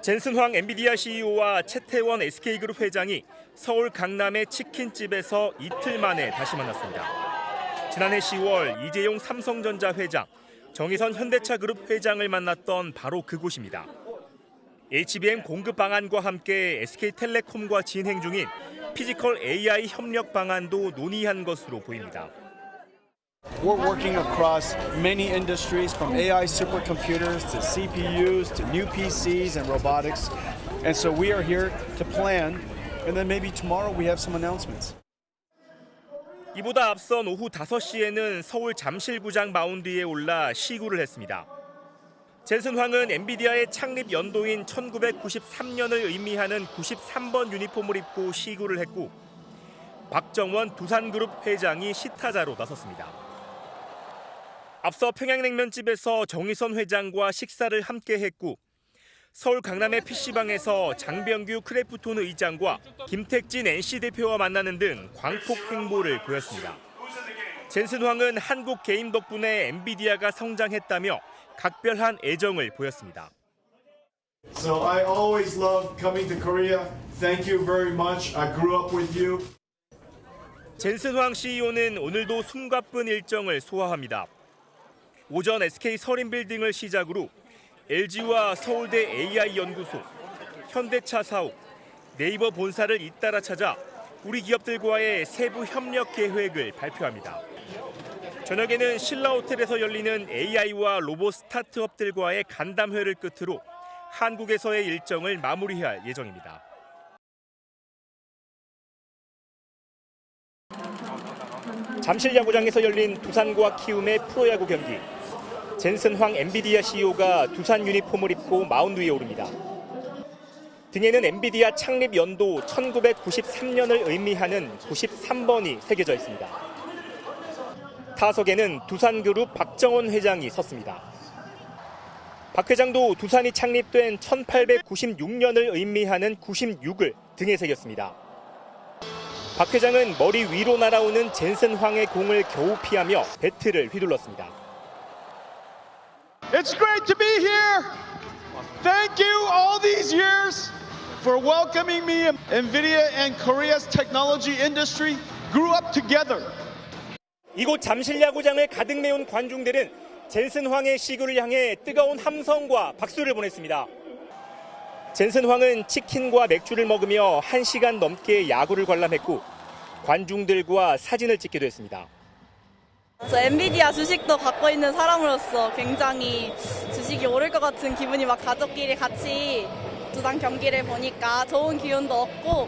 젠슨 황 엔비디아 CEO와 채태원 SK그룹 회장이 서울 강남의 치킨집에서 이틀 만에 다시 만났습니다. 지난해 10월 이재용 삼성전자 회장, 정의선 현대차그룹 회장을 만났던 바로 그곳입니다. HBM 공급 방안과 함께 SK텔레콤과 진행 중인 피지컬 AI 협력 방안도 논의한 것으로 보입니다. We're working across many industries from AI supercomputers to CPUs to new PCs and robotics. And so we are here to plan, and then maybe tomorrow we have some announcements. 이보다 앞선 오후 5시에는 서울 잠실구장 마운드에 올라 시구를 했습니다. 젠슨 황은 엔비디아의 창립 연도인 1993년을 의미하는 93번 유니폼을 입고 시구를 했고, 박정원 두산그룹 회장이 시타자로 나섰습니다. 앞서 평양냉면집에서 정의선 회장과 식사를 함께 했고, 서울 강남의 PC방에서 장병규 크래프톤 의장과 김택진 NC 대표와 만나는 등 광폭 행보를 보였습니다. 젠슨 황은 한국 게임 덕분에 엔비디아가 성장했다며 각별한 애정을 보였습니다. So I always love coming to Korea. Thank you very much. I grew up with you. 젠슨 황 CEO는 오늘도 숨가쁜 일정을 소화합니다. 오전 SK 서린빌딩을 시작으로 LG와 서울대 AI 연구소, 현대차 사옥, 네이버 본사를 잇따라 찾아 우리 기업들과의 세부 협력 계획을 발표합니다. 저녁에는 신라호텔에서 열리는 AI와 로봇 스타트업들과의 간담회를 끝으로 한국에서의 일정을 마무리할 예정입니다. 잠실야구장에서 열린 두산과 키움의 프로야구 경기. 젠슨 황 엔비디아 CEO가 두산 유니폼을 입고 마운드 위에 오릅니다. 등에는 엔비디아 창립 연도 1993년을 의미하는 93번이 새겨져 있습니다. 타석에는 두산그룹 박정원 회장이 섰습니다. 박 회장도 두산이 창립된 1896년을 의미하는 96을 등에 새겼습니다. 박 회장은 머리 위로 날아오는 젠슨 황의 공을 겨우 피하며 배트를 휘둘렀습니다. It's great to be here. Thank you all these years for welcoming me. NVIDIA and Korea's technology industry grew up together. 이곳 잠실야구장을 가득 메운 관중들은 젠슨 황의 시구를 향해 뜨거운 함성과 박수를 보냈습니다. 젠슨 황은 치킨과 맥주를 먹으며 1시간 넘게 야구를 관람했고 관중들과 사진을 찍기도 했습니다. 저 엔비디아 주식도 갖고 있는 사람으로서 굉장히 주식이 오를 것 같은 기분이 막 가족끼리 같이 두산 경기를 보니까 좋은 기운도 얻고.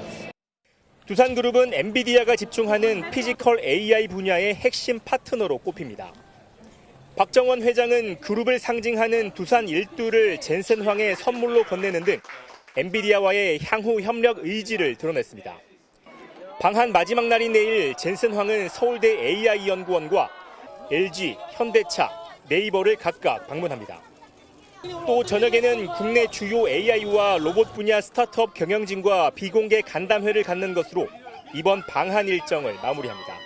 두산그룹은 엔비디아가 집중하는 피지컬 AI 분야의 핵심 파트너로 꼽힙니다. 박정원 회장은 그룹을 상징하는 두산 일두를 젠슨 황에 선물로 건네는 등 엔비디아와의 향후 협력 의지를 드러냈습니다. 방한 마지막 날인 내일 젠슨 황은 서울대 AI 연구원과 LG, 현대차, 네이버를 각각 방문합니다. 또 저녁에는 국내 주요 AI와 로봇 분야 스타트업 경영진과 비공개 간담회를 갖는 것으로 이번 방한 일정을 마무리합니다.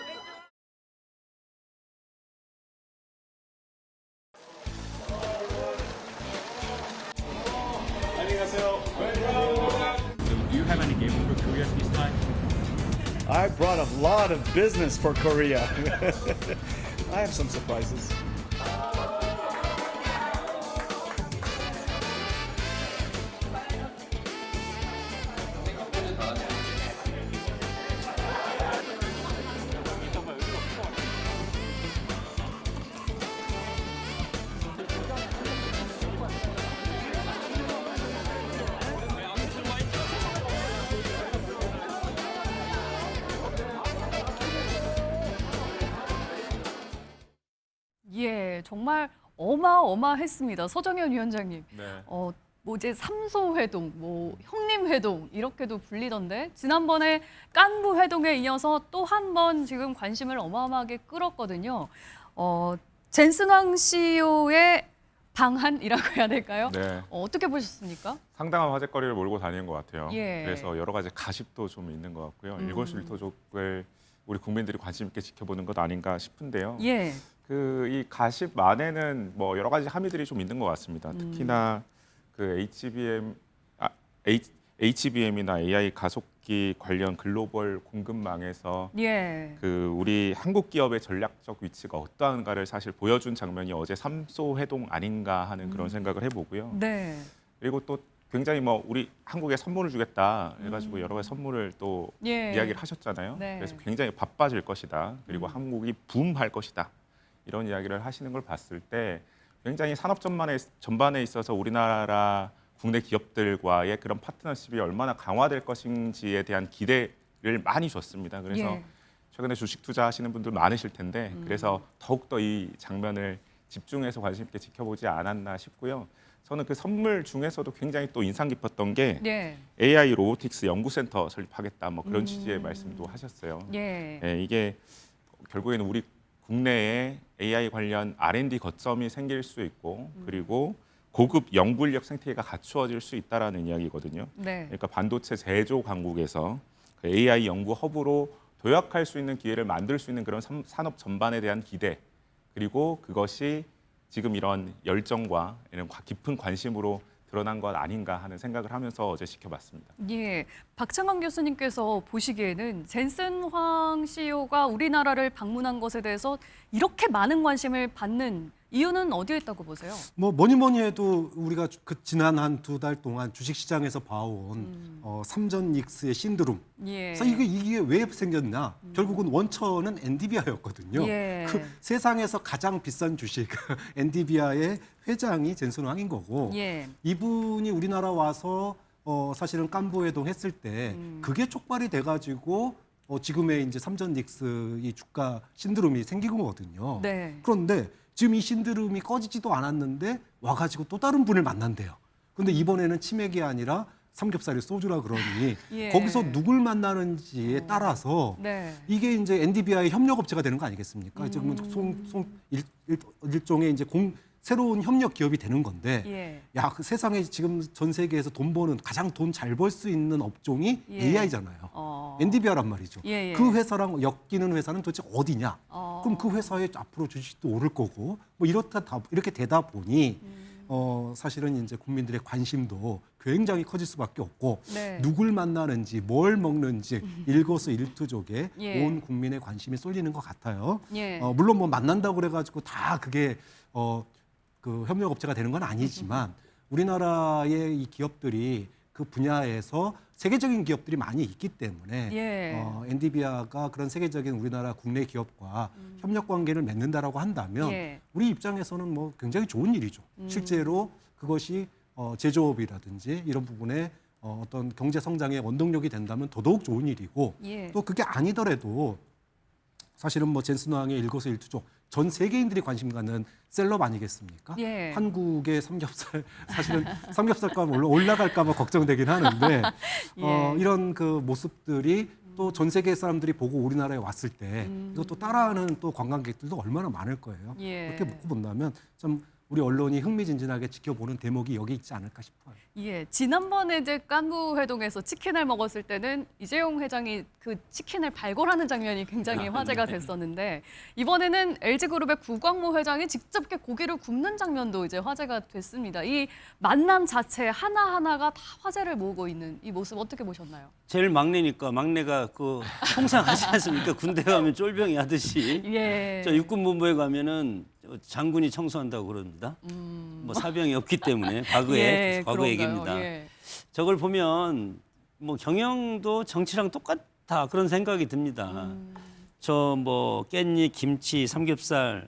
Do you have any games for Korea this time? I brought a lot of business for Korea. I have some surprises. 예, 정말 어마어마했습니다. 서정현 위원장님. 네. 뭐 이제 삼소 회동, 뭐 형님 회동 이렇게도 불리던데 지난번에 깐부 회동에 이어서 또 한 번 지금 관심을 어마어마하게 끌었거든요. 젠슨 황 CEO의 방한이라고 해야 될까요? 네. 어떻게 보셨습니까? 상당한 화제거리를 몰고 다니는 것 같아요. 예. 그래서 여러 가지 가십도 좀 있는 것 같고요. 일거수일투족을 우리 국민들이 관심 있게 지켜보는 것 아닌가 싶은데요. 예. 이 가십 안에는 뭐 여러 가지 함의들이 좀 있는 것 같습니다. 특히나 그 HBM HBM이나 AI 가속기 관련 글로벌 공급망에서 예. 그 우리 한국 기업의 전략적 위치가 어떠한가를 사실 보여준 장면이 어제 삼소 회동 아닌가 하는 그런 생각을 해보고요. 네. 그리고 또 굉장히 뭐 우리 한국에 선물을 주겠다 해가지고 여러 가지 선물을 또 예. 이야기를 하셨잖아요. 네. 그래서 굉장히 바빠질 것이다. 그리고 한국이 붐할 것이다. 이런 이야기를 하시는 걸 봤을 때 굉장히 산업 전반에 있어서 우리나라 국내 기업들과의 그런 파트너십이 얼마나 강화될 것인지에 대한 기대를 많이 줬습니다. 그래서 예. 최근에 주식 투자하시는 분들 많으실 텐데 그래서 더욱더 이 장면을 집중해서 관심 있게 지켜보지 않았나 싶고요. 저는 그 선물 중에서도 굉장히 또 인상 깊었던 게 예. AI 로보틱스 연구센터 설립하겠다 뭐 그런 취지의 말씀도 하셨어요. 예. 이게 결국에는 우리 국내에 AI 관련 R&D 거점이 생길 수 있고 그리고 고급 연구인력 생태계가 갖추어질 수 있다라는 이야기거든요. 네. 그러니까 반도체 제조 강국에서 그 AI 연구 허브로 도약할 수 있는 기회를 만들 수 있는 그런 산업 전반에 대한 기대 그리고 그것이 지금 이런 열정과 이런 깊은 관심으로 드러난 것 아닌가 하는 생각을 하면서 어제 지켜봤습니다. 예, 박창광 교수님께서 보시기에는 젠슨 황 CEO가 우리나라를 방문한 것에 대해서 이렇게 많은 관심을 받는 이유는 어디에 있다고 보세요? 뭐 뭐니 해도 우리가 그 지난 한 2달 동안 주식시장에서 봐온 삼전 닉스의 신드롬. 예. 그래서 이게 왜 생겼나? 결국은 원천은 엔디비아였거든요. 예. 그 세상에서 가장 비싼 주식 엔디비아의 회장이 젠슨 황인 거고 예. 이분이 우리나라 와서 사실은 깐부회동 했을 때 그게 촉발이 돼가지고 지금의 이제 삼전 닉스 이 주가 신드롬이 생긴 거거든요. 네. 그런데 지금 이 신드롬이 꺼지지도 않았는데 와가지고 또 다른 분을 만난대요. 근데 이번에는 치맥이 아니라 삼겹살이 소주라 그러니 예. 거기서 누굴 만나는지에 따라서 네. 이게 이제 엔디비아의 협력업체가 되는 거 아니겠습니까? 지금 일종의 이제 새로운 협력 기업이 되는 건데, 예. 야, 그 세상에 지금 전 세계에서 돈 버는 가장 돈 잘 벌 수 있는 업종이 예. AI잖아요. 엔디비아란 말이죠. 예, 예. 그 회사랑 엮이는 회사는 도대체 어디냐? 어. 그럼 그 회사에 앞으로 주식도 오를 거고, 뭐 이렇게 되다 보니 사실은 이제 국민들의 관심도 굉장히 커질 수밖에 없고, 네. 누굴 만나는지, 뭘 먹는지 일거수일투족에 예. 온 국민의 관심이 쏠리는 것 같아요. 예. 물론 뭐 만난다고 그래가지고 다 그게 그 협력업체가 되는 건 아니지만 우리나라의 이 기업들이 그 분야에서 세계적인 기업들이 많이 있기 때문에 예. 엔디비아가 그런 세계적인 우리나라 국내 기업과 협력 관계를 맺는다라고 한다면 예. 우리 입장에서는 뭐 굉장히 좋은 일이죠. 실제로 그것이 제조업이라든지 이런 부분에 어떤 경제 성장의 원동력이 된다면 더더욱 좋은 일이고 예. 또 그게 아니더라도 사실은 뭐 젠슨 황의 일거수일투족 전 세계인들이 관심 갖는 셀럽 아니겠습니까? 예. 한국의 삼겹살 사실은 삼겹살값 올라갈까 봐 걱정되긴 하는데 예. 이런 그 모습들이 또 전 세계 사람들이 보고 우리나라에 왔을 때 이것도 따라하는 또 관광객들도 얼마나 많을 거예요. 예. 그렇게 놓고 본다면 좀 우리 언론이 흥미진진하게 지켜보는 대목이 여기 있지 않을까 싶어요. 예, 지난번에 이제 깐부 회동에서 치킨을 먹었을 때는 이재용 회장이 그 치킨을 발굴하는 장면이 굉장히 화제가 됐었는데 이번에는 LG그룹의 구광모 회장이 직접 이렇게 고기를 굽는 장면도 이제 화제가 됐습니다. 이 만남 자체 하나하나가 다 화제를 모으고 있는 이 모습 어떻게 보셨나요? 제일 막내니까 막내가 그 항상 하지 않습니까? 군대 가면 쫄병이 하듯이. 예. 저 육군본부에 가면은 장군이 청소한다고 그럽니다. 뭐 사병이 없기 때문에 과거 그런가요? 얘기입니다. 예. 저걸 보면 뭐 경영도 정치랑 똑같다 그런 생각이 듭니다. 저 뭐 깻잎, 김치, 삼겹살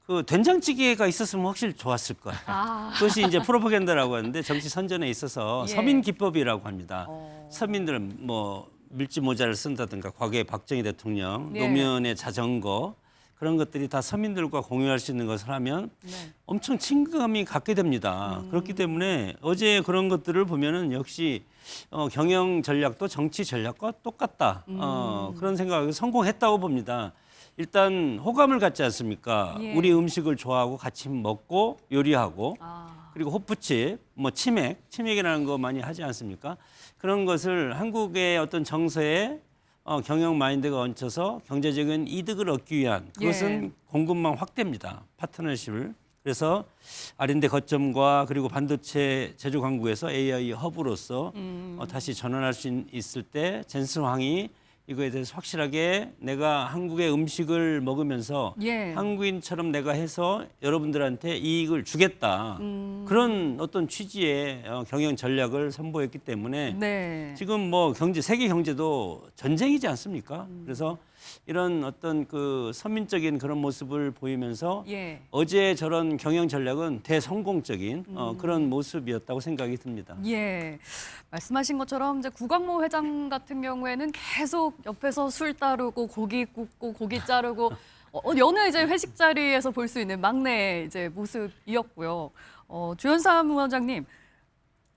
그 된장찌개가 있었으면 확실히 좋았을 거예요. 아. 그것이 이제 프로파간다라고 하는데 정치 선전에 있어서 예. 서민 기법이라고 합니다. 어. 서민들 뭐 밀짚 모자를 쓴다든가 과거에 박정희 대통령 예. 노무현의 자전거 그런 것들이 다 서민들과 공유할 수 있는 것을 하면 네. 엄청 친감이 갖게 됩니다. 그렇기 때문에 어제 그런 것들을 보면은 역시 경영 전략도 정치 전략과 똑같다. 그런 생각을 성공했다고 봅니다. 일단 호감을 갖지 않습니까? 예. 우리 음식을 좋아하고 같이 먹고 요리하고 아. 그리고 호프집, 뭐 치맥이라는 거 많이 하지 않습니까? 그런 것을 한국의 어떤 정서에 경영 마인드가 얹혀서 경제적인 이득을 얻기 위한 그것은 예. 공급망 확대입니다. 파트너십을. 그래서 R&D 거점과 그리고 반도체 제조 강국에서 AI 허브로서 다시 전환할 수 있을 때 젠슨 황이 이거에 대해서 확실하게 내가 한국의 음식을 먹으면서 예. 한국인처럼 내가 해서 여러분들한테 이익을 주겠다. 그런 어떤 취지의 경영 전략을 선보였기 때문에 네. 지금 뭐 세계 경제도 전쟁이지 않습니까? 그래서 이런 어떤 그 선민적인 그런 모습을 보이면서 예. 어제 저런 경영 전략은 대성공적인 그런 모습이었다고 생각이 듭니다. 예, 말씀하신 것처럼 이제 구광모 회장 같은 경우에는 계속 옆에서 술 따르고 고기 굽고 고기 자르고 여느 이제 회식 자리에서 볼 수 있는 막내 이제 모습이었고요. 주연삼 원장님.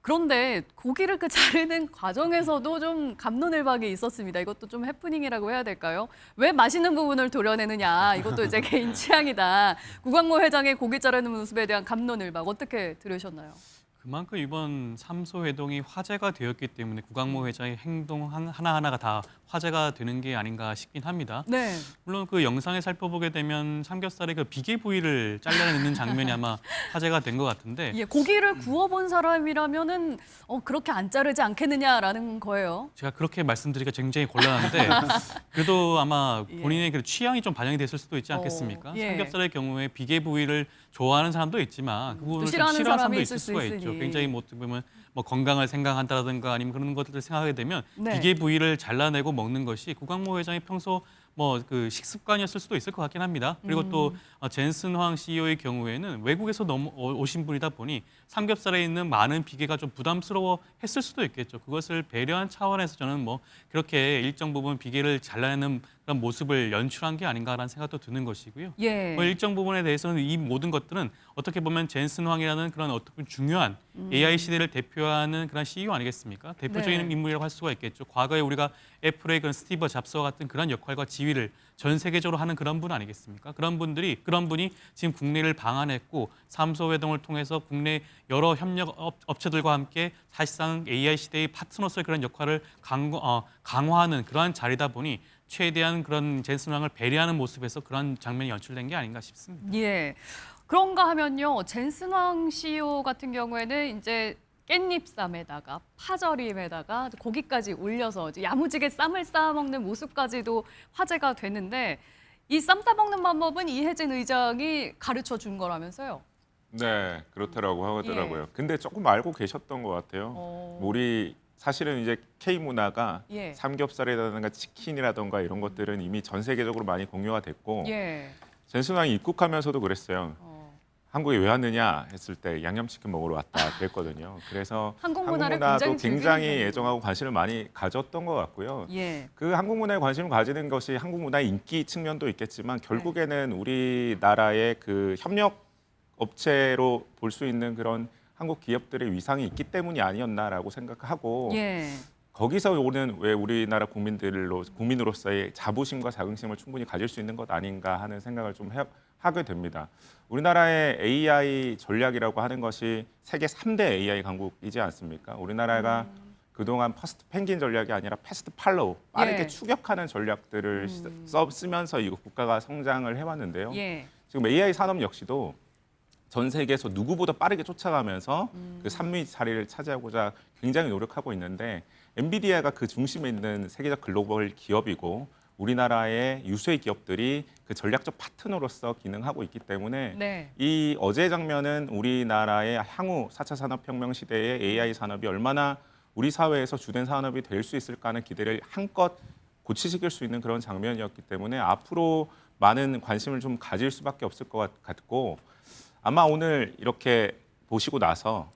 그런데 고기를 그 자르는 과정에서도 좀 갑론을박이 있었습니다. 이것도 좀 해프닝이라고 해야 될까요? 왜 맛있는 부분을 도려내느냐. 이것도 이제 개인 취향이다. 구광모 회장의 고기 자르는 모습에 대한 갑론을박 어떻게 들으셨나요? 그만큼 이번 삼소 회동이 화제가 되었기 때문에 구광모 회장의 행동 하나하나가 다 화제가 되는 게 아닌가 싶긴 합니다. 네. 물론 그 영상을 살펴보게 되면 삼겹살의 그 비계 부위를 잘라내는 장면이 아마 화제가 된 것 같은데 예, 고기를 구워본 사람이라면은 그렇게 안 자르지 않겠느냐라는 거예요. 제가 그렇게 말씀드리기가 굉장히 곤란한데 그래도 아마 본인의 그 취향이 좀 반영이 됐을 수도 있지 않겠습니까? 예. 삼겹살의 경우에 비계 부위를 좋아하는 사람도 있지만 그 부분을 좀 싫어하는 싫어하는 사람도 사람이 있을 있을 수가 수 있죠. 있으니. 굉장히 뭐 어떻게 보면 뭐 건강을 생각한다든가 아니면 그런 것들을 생각하게 되면 네. 비계 부위를 잘라내고 먹는 것이 구광모 회장의 평소 뭐 그 식습관이었을 수도 있을 것 같긴 합니다. 그리고 또 젠슨 황 CEO의 경우에는 외국에서 오신 분이다 보니 삼겹살에 있는 많은 비계가 좀 부담스러워했을 수도 있겠죠. 그것을 배려한 차원에서 저는 뭐 그렇게 일정 부분 비계를 잘라내는 그런 모습을 연출한 게 아닌가라는 생각도 드는 것이고요. 예. 뭐 일정 부분에 대해서는 이 모든 것들은 어떻게 보면 젠슨 황이라는 그런 어떤 중요한 AI 시대를 대표하는 그런 CEO 아니겠습니까? 대표적인 네. 인물이라고 할 수가 있겠죠. 과거에 우리가 애플의 그런 스티브 잡스와 같은 그런 역할과 지위를 전 세계적으로 하는 그런 분 아니겠습니까? 그런 분이 지금 국내를 방한했고 삼소 회동을 통해서 국내 여러 협력 업체들과 함께 사실상 AI 시대의 파트너로서의 그런 역할을 강화하는 그러한 자리다 보니 최대한 그런 젠슨 황을 배려하는 모습에서 그런 장면이 연출된 게 아닌가 싶습니다. 예. 그런가 하면요. 젠슨 황 CEO 같은 경우에는 이제 깻잎쌈에다가 파절임에다가 고기까지 올려서 이제 야무지게 쌈을 싸 먹는 모습까지도 화제가 되는데 이 쌈 싸 먹는 방법은 이혜진 의장이 가르쳐 준 거라면서요. 네, 그렇더라고 하더라고요. 예. 근데 조금 알고 계셨던 것 같아요. 우리 사실은 이제 K 문화가 예. 삼겹살이라든가 치킨이라든가 이런 것들은 이미 전 세계적으로 많이 공유가 됐고 예. 젠슨 황이 입국하면서도 그랬어요. 한국에 왜 왔느냐 했을 때 양념치킨 먹으러 왔다 그랬거든요. 그래서 한국 한국 문화를 문화도 굉장히 굉장히 즐기는 애정하고 관심을 많이 가졌던 것 같고요. 예. 그 한국 문화에 관심을 가지는 것이 한국 문화의 인기 측면도 있겠지만 결국에는 우리나라의 그 협력 업체로 볼 수 있는 그런 한국 기업들의 위상이 있기 때문이 아니었나라고 생각하고 예. 거기서 오는 왜 우리나라 국민으로서의 자부심과 자긍심을 충분히 가질 수 있는 것 아닌가 하는 생각을 좀 하게 됩니다. 우리나라의 AI 전략이라고 하는 것이 세계 3대 AI 강국이지 않습니까? 우리나라가 그동안 퍼스트 펭귄 전략이 아니라 패스트 팔로우, 빠르게 예. 추격하는 전략들을 쓰면서 이 국가가 성장을 해왔는데요. 예. 지금 AI 산업 역시도 전 세계에서 누구보다 빠르게 쫓아가면서 그 산미 자리를 차지하고자 굉장히 노력하고 있는데 엔비디아가 그 중심에 있는 세계적 글로벌 기업이고 우리나라의 유수의 기업들이 그 전략적 파트너로서 기능하고 있기 때문에 네. 이 어제 장면은 우리나라의 향후 4차 산업혁명 시대의 AI 산업이 얼마나 우리 사회에서 주된 산업이 될 수 있을까 하는 기대를 한껏 고취시킬 수 있는 그런 장면이었기 때문에 앞으로 많은 관심을 좀 가질 수밖에 없을 것 같고 아마 오늘 이렇게 오시고 나서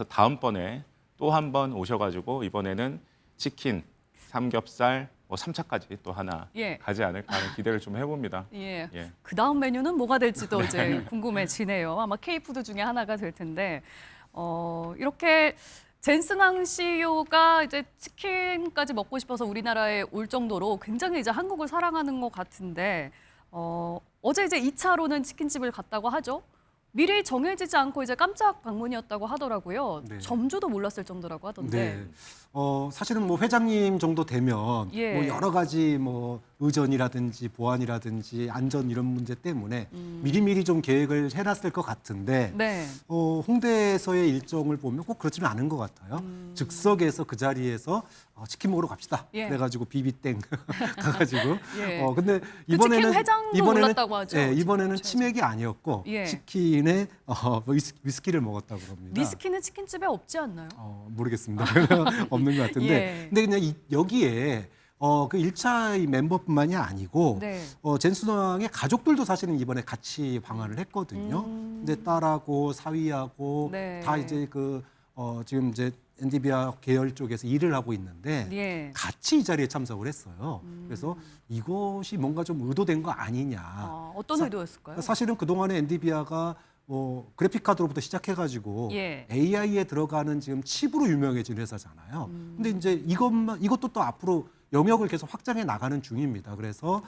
다음번에 또 한 번 오셔가지고 이번에는 치킨, 삼겹살, 뭐 3차까지 또 하나 예. 가지 않을까 하는 기대를 좀 해봅니다. 예. 예. 그 다음 메뉴는 뭐가 될지도 이제 궁금해지네요. 아마 K푸드 중에 하나가 될 텐데 이렇게 젠슨 황 CEO가 이제 치킨까지 먹고 싶어서 우리나라에 올 정도로 굉장히 이제 한국을 사랑하는 것 같은데 어제 이제 2차로는 치킨집을 갔다고 하죠. 미리 정해지지 않고 이제 깜짝 방문이었다고 하더라고요. 네. 점주도 몰랐을 정도라고 하던데. 네. 사실은 뭐 회장님 정도 되면 예. 뭐 여러 가지 뭐 의전이라든지 보안이라든지 안전 이런 문제 때문에 미리미리 좀 계획을 해놨을 것 같은데 네. 홍대에서의 일정을 보면 꼭 그렇지는 않은 것 같아요. 즉석에서 그 자리에서 치킨 먹으러 갑시다. 예. 그래가지고 비비땡 가가지고. 예. 근데 그 이번에는 치킨 회장도 올랐다고 하죠. 이번에는 지금 치맥이 아니었고 예. 치킨에 위스키를 먹었다고 합니다. 위스키는 치킨집에 없지 않나요? 모르겠습니다. 없는 것 같은데. 예. 근데 그냥 여기에 그 1차 이 멤버뿐만이 아니고 네. 젠순왕의 가족들도 사실은 이번에 같이 방한을 했거든요. 근데 딸하고 사위하고 네. 다 이제 지금 이제 엔디비아 계열 쪽에서 일을 하고 있는데 예. 같이 이 자리에 참석을 했어요. 그래서 이것이 뭔가 좀 의도된 거 아니냐. 어떤 의도였을까요? 사실은 그동안에 엔디비아가 그래픽 카드로부터 시작해가지고 예. AI에 들어가는 지금 칩으로 유명해진 회사잖아요. 근데 이제 이것도 또 앞으로 영역을 계속 확장해 나가는 중입니다. 그래서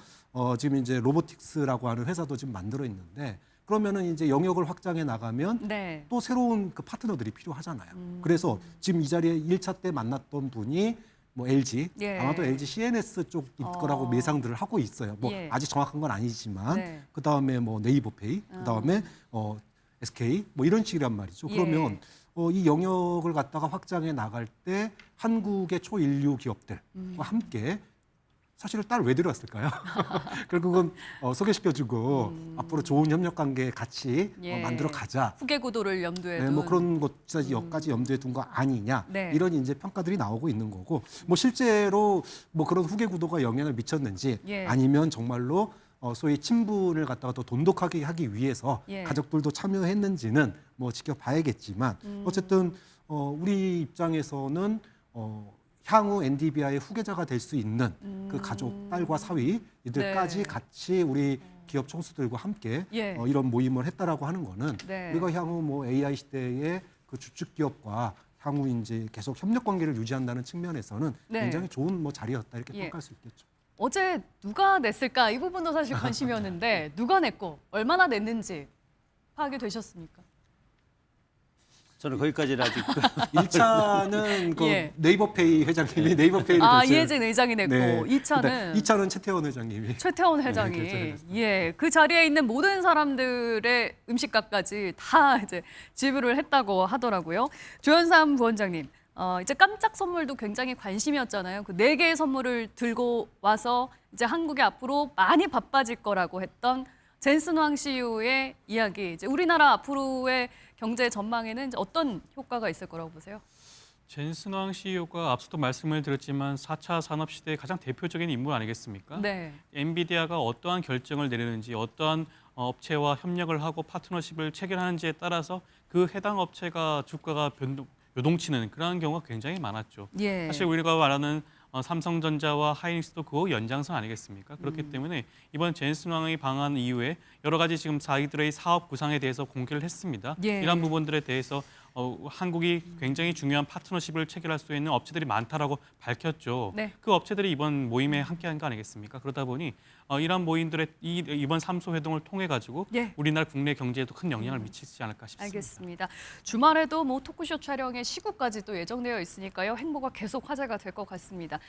지금 이제 로보틱스라고 하는 회사도 지금 만들어 있는데 그러면은 이제 영역을 확장해 나가면 네. 또 새로운 그 파트너들이 필요하잖아요. 그래서 지금 이 자리에 1차 때 만났던 분이 LG, 예. 아마도 LG CNS 쪽일 거라고 예상들을 하고 있어요. 예. 아직 정확한 건 아니지만 네. 그 다음에 네이버페이, 그 다음에 SK 이런 식이란 말이죠. 예. 그러면 이 영역을 갖다가 확장해 나갈 때 한국의 초인류 기업들과 함께 사실 딸 왜 데려왔을까요? 결국은 소개시켜주고 앞으로 좋은 협력 관계 같이 예. 만들어 가자. 후계 구도를 염두에 둔. 네, 그런 것까지 염두에 둔 거 아니냐 네. 이런 이제 평가들이 나오고 있는 거고 실제로 그런 후계 구도가 영향을 미쳤는지 예. 아니면 정말로 소위 친분을 갖다가 더 돈독하게 하기 위해서 예. 가족들도 참여했는지는 지켜봐야겠지만 어쨌든 우리 입장에서는 향후 엔디비아의 후계자가 될 수 있는 그 가족, 딸과 사위 이들까지 네. 같이 우리 기업 총수들과 함께 예. 이런 모임을 했다라고 하는 거는 네. 우리가 향후 AI 시대의 그 주축 기업과 향후 이제 계속 협력 관계를 유지한다는 측면에서는 네. 굉장히 좋은 자리였다 이렇게 예. 평가할 수 있겠죠. 어제 누가 냈을까 이 부분도 사실 관심이었는데 누가 냈고 얼마나 냈는지 파악이 되셨습니까? 저는 거기까지는 아직 1차는 예. 네이버페이 회장님이 네이버페이를 이혜진 의장이 냈고 네. 2차는 2차는 최태원 회장님이 최태원 회장이 결정을 그 자리에 있는 모든 사람들의 음식값까지 다 이제 지불을 했다고 하더라고요. 조현삼 부원장님, 이제 깜짝 선물도 굉장히 관심이었잖아요. 그 4개의 선물을 들고 와서 이제 한국이 앞으로 많이 바빠질 거라고 했던 젠슨황 CEO의 이야기. 이제 우리나라 앞으로의 경제 전망에는 이제 어떤 효과가 있을 거라고 보세요? 젠슨황 CEO가 앞서도 말씀을 드렸지만 4차 산업 시대의 가장 대표적인 인물 아니겠습니까? 네. 엔비디아가 어떠한 결정을 내리는지 어떠한 업체와 협력을 하고 파트너십을 체결하는지에 따라서 그 해당 업체가 주가가 요동치는 그러한 경우가 굉장히 많았죠. 예. 사실 우리가 말하는 삼성전자와 하이닉스도 그 연장선 아니겠습니까? 그렇기 때문에 이번 젠슨왕의 방한 이후에 여러 가지 지금 자기들의 사업 구상에 대해서 공개를 했습니다. 예. 이러한 부분들에 대해서 한국이 굉장히 중요한 파트너십을 체결할 수 있는 업체들이 많다라고 밝혔죠. 네. 그 업체들이 이번 모임에 함께한 거 아니겠습니까? 그러다 보니 이러한 모임들의 이번 3소 회동을 통해 가지고 예. 우리나라 국내 경제에도 큰 영향을 미치지 않을까 싶습니다. 알겠습니다. 주말에도 토크쇼 촬영에 시구까지 또 예정되어 있으니까요. 행보가 계속 화제가 될 것 같습니다.